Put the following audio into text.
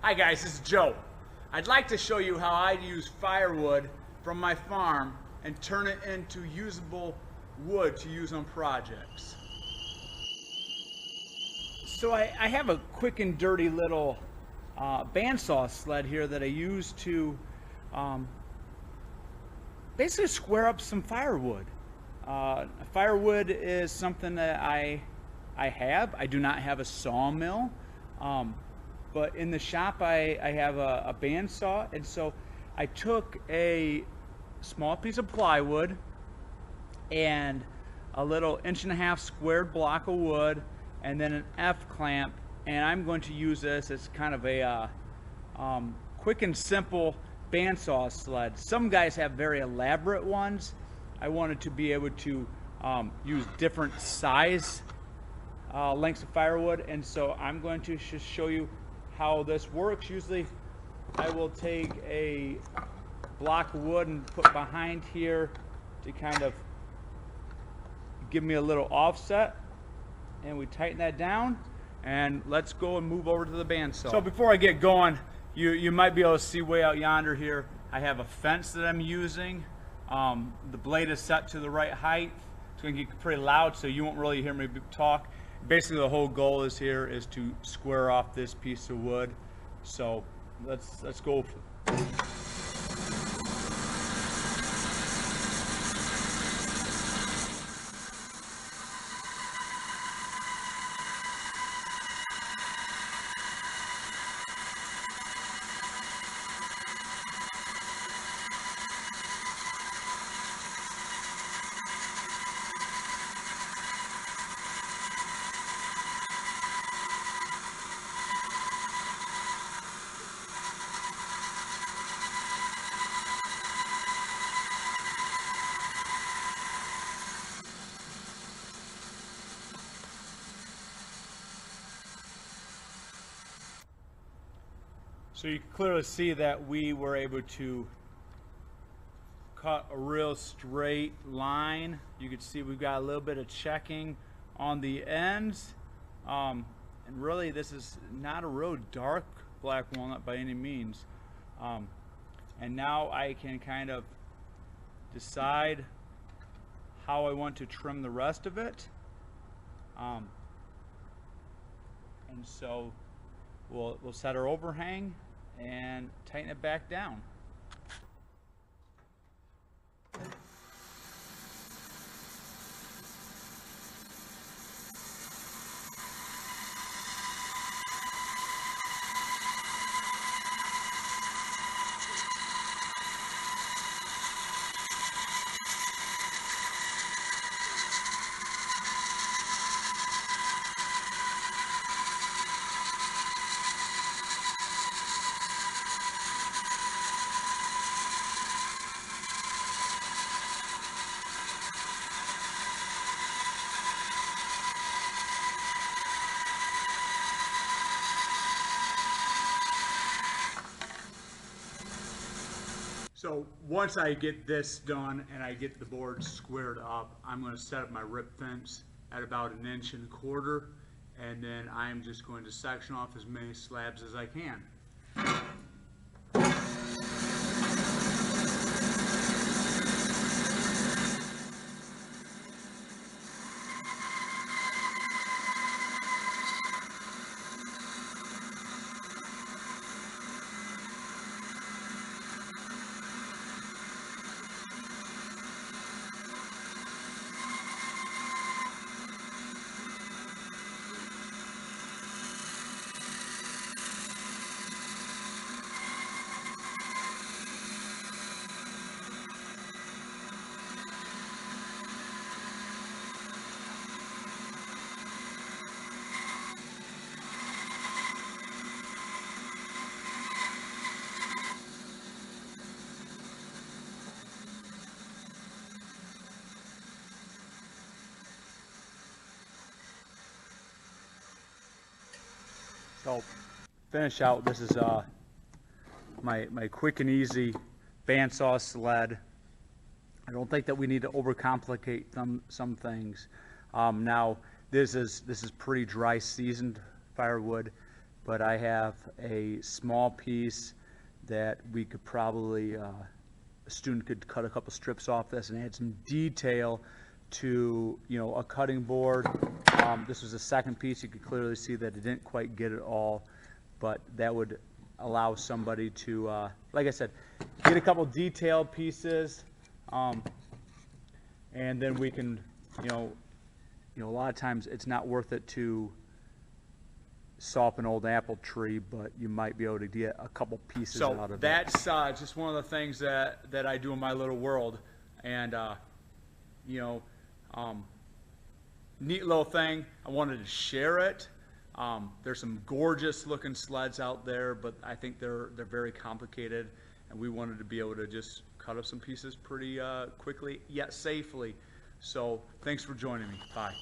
Hi guys, this is Joe. I'd like to show you how I use firewood from my farm and turn it into usable wood to use on projects. So I have a quick and dirty little bandsaw sled here that I use to basically square up some firewood. Firewood is something that I have. I do not have a sawmill. But in the shop I have a bandsaw, and so I took a small piece of plywood and a little 1.5-inch squared block of wood and then an F-clamp, and I'm going to use this as kind of a quick and simple bandsaw sled. Some guys have very elaborate ones. I wanted to be able to use different size lengths of firewood, and so I'm going to just show you how this works. Usually I will take a block of wood and put behind here to kind of give me a little offset, and we tighten that down, and let's go and move over to the bandsaw. So before I get going, you might be able to see way out yonder here, I have a fence that I'm using. The blade is set to the right height. It's going to get pretty loud, so you won't really hear me talk. Basically the whole goal is to square off this piece of wood. So let's go. So you can clearly see that we were able to cut a real straight line. You can see we've got a little bit of checking on the ends. And really this is not a real dark black walnut by any means. And now I can kind of decide how I want to trim the rest of it. And so we'll set our overhang and tighten it back down. So once I get this done and I get the board squared up, I'm going to set up my rip fence at about 1.25 inches, and then I'm just going to section off as many slabs as I can. So finish out, this is my quick and easy bandsaw sled. I don't think that we need to overcomplicate some things. Now this is pretty dry seasoned firewood. but I have a small piece that we could probably, a student could cut a couple strips off this and add some detail to, you know, a cutting board. This was the second piece. You could clearly see that it didn't quite get it all, but that would allow somebody to, like I said, get a couple detailed pieces, and then we can, you know, a lot of times it's not worth it to saw up an old apple tree, but you might be able to get a couple pieces out of it. So that's just one of the things that I do in my little world, and you know, neat little thing. I wanted to share it. There's some gorgeous looking sleds out there, but I think they're very complicated, and we wanted to be able to just cut up some pieces pretty quickly yet safely. So thanks for joining me. Bye.